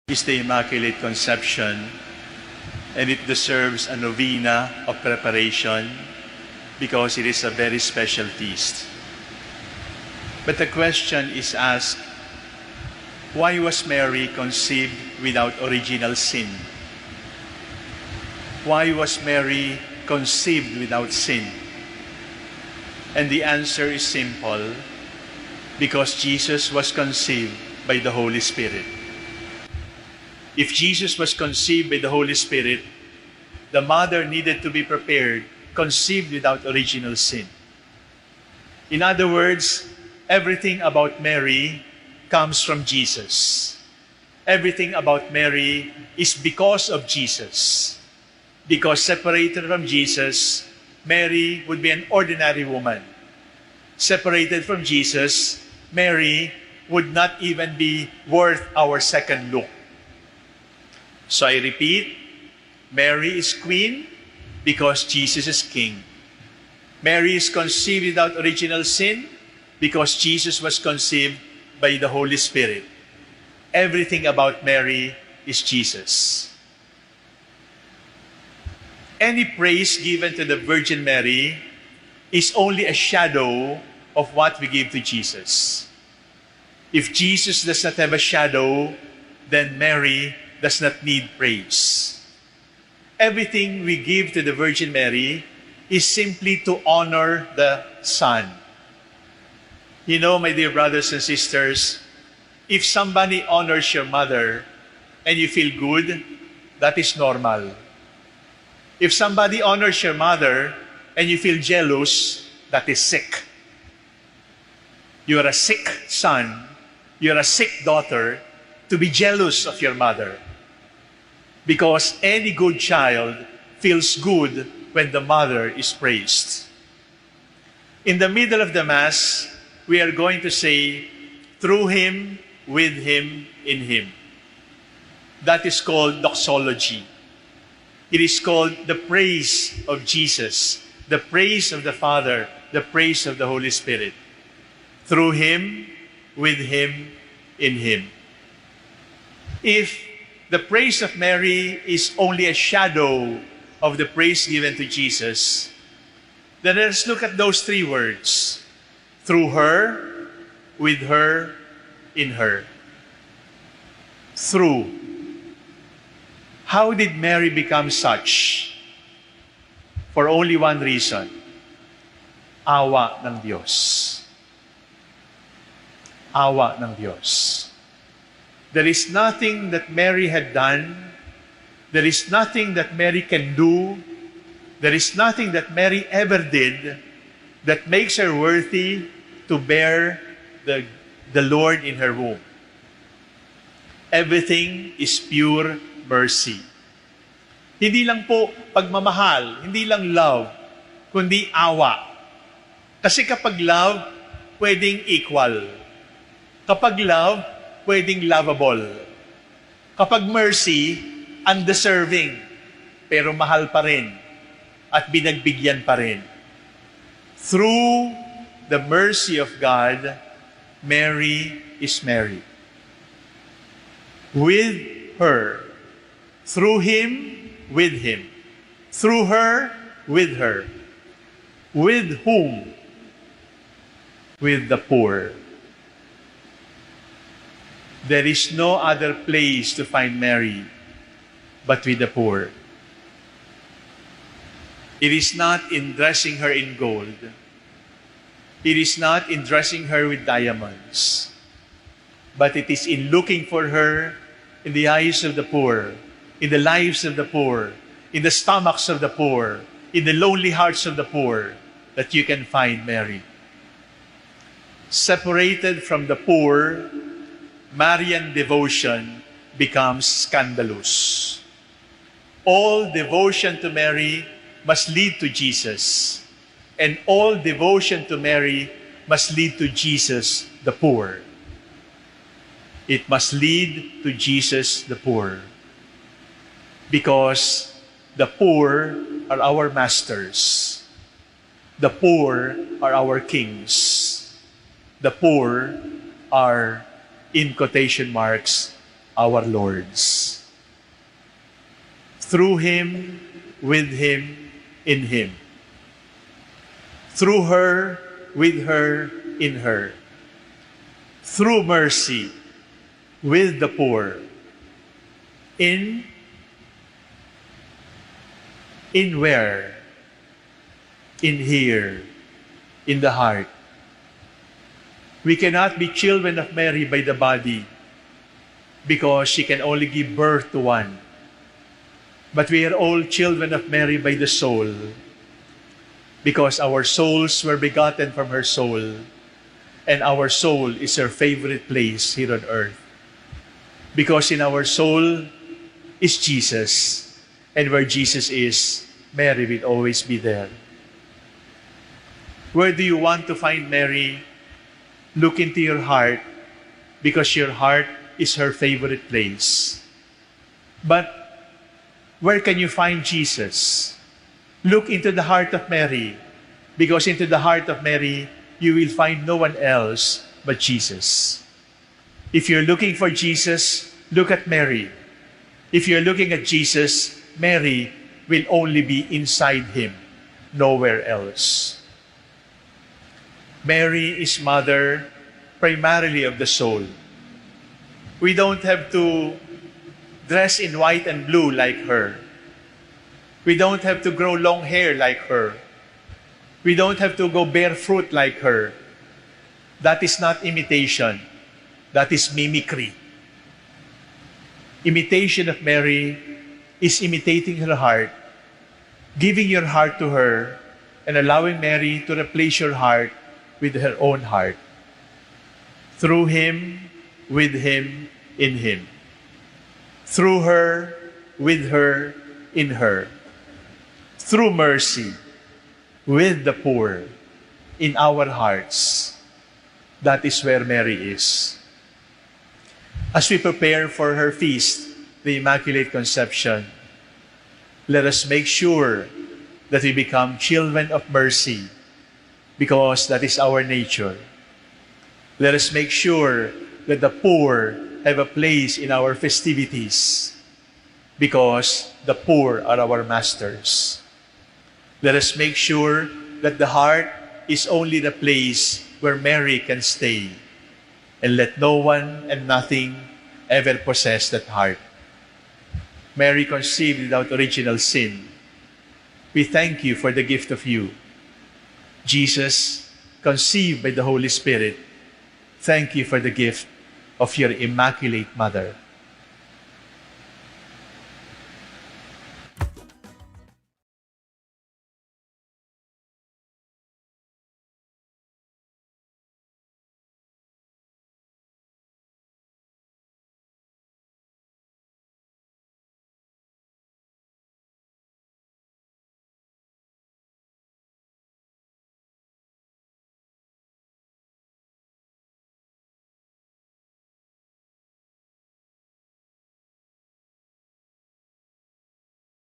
is the Immaculate Conception, and it deserves a novena of preparation because it is a very special feast. But the question is asked, why was Mary conceived without original sin? Why was Mary conceived without sin? And the answer is simple, because Jesus was conceived by the Holy Spirit. If Jesus was conceived by the Holy Spirit, the mother needed to be prepared, conceived without original sin. In other words, everything about Mary comes from Jesus. Everything about Mary is because of Jesus. Because separated from Jesus, Mary would be an ordinary woman. Separated from Jesus, Mary would not even be worth our second look. So I repeat, Mary is queen because Jesus is king. Mary is conceived without original sin because Jesus was conceived by the Holy Spirit. Everything about Mary is Jesus. Any praise given to the Virgin Mary is only a shadow of what we give to Jesus. If Jesus does not have a shadow, then Mary does not need praise. Everything we give to the Virgin Mary is simply to honor the Son. You know, my dear brothers and sisters, if somebody honors your mother and you feel good, that is normal. If somebody honors your mother and you feel jealous, that is sick. You are a sick son, you are a sick daughter to be jealous of your mother. Because any good child feels good when the mother is praised. In the middle of the Mass, we are going to say, through Him, with Him, in Him. That is called doxology. It is called the praise of Jesus, the praise of the Father, the praise of the Holy Spirit. Through Him, with Him, in Him. If the praise of Mary is only a shadow of the praise given to Jesus, then let us look at those three words. Through her, with her, in her. Through. How did Mary become such? For only one reason. Awa ng Diyos. Awa ng Diyos. There is nothing that Mary had done. There is nothing that Mary can do. There is nothing that Mary ever did that makes her worthy to bear the Lord in her womb. Everything is pure mercy. Hindi lang po pagmamahal, hindi lang love, kundi awa. Kasi kapag love, pwedeng equal. Kapag love, pwedeng lovable. Kapag mercy, undeserving, pero mahal pa rin at binagbigyan pa rin. Through the mercy of God, Mary is Mary. With her, through Him, with Him. Through her, with her. With whom? With the poor. There is no other place to find Mary but with the poor. It is not in dressing her in gold. It is not in dressing her with diamonds. But it is in looking for her in the eyes of the poor, in the lives of the poor, in the stomachs of the poor, in the lonely hearts of the poor, that you can find Mary. Separated from the poor, Marian devotion becomes scandalous. All devotion to Mary must lead to Jesus. And all devotion to Mary must lead to Jesus, the poor. It must lead to Jesus, the poor. Because the poor are our masters. The poor are our kings. The poor are, in quotation marks, our Lord's. Through Him, with Him, in Him. Through her, with her, in her. Through mercy, with the poor. In where? In here, in the heart. We cannot be children of Mary by the body because she can only give birth to one. But we are all children of Mary by the soul because our souls were begotten from her soul, and our soul is her favorite place here on earth. Because in our soul is Jesus, and where Jesus is, Mary will always be there. Where do you want to find Mary? Look into your heart, because your heart is her favorite place. But where can you find Jesus? Look into the heart of Mary, because into the heart of Mary, you will find no one else but Jesus. If you're looking for Jesus, look at Mary. If you're looking at Jesus, Mary will only be inside Him, nowhere else. Mary is mother primarily of the soul. We don't have to dress in white and blue like her. We don't have to grow long hair like her. We don't have to go barefoot like her. That is not imitation. That is mimicry. Imitation of Mary is imitating her heart, giving your heart to her, and allowing Mary to replace your heart with her own heart. Through Him, with Him, in Him. Through her, with her, in her. Through mercy, with the poor, in our hearts. That is where Mary is. As we prepare for her feast, the Immaculate Conception, let us make sure that we become children of mercy, because that is our nature. Let us make sure that the poor have a place in our festivities, because the poor are our masters. Let us make sure that the heart is only the place where Mary can stay, and let no one and nothing ever possess that heart. Mary conceived without original sin. We thank you for the gift of you. Jesus, conceived by the Holy Spirit, thank you for the gift of your Immaculate Mother.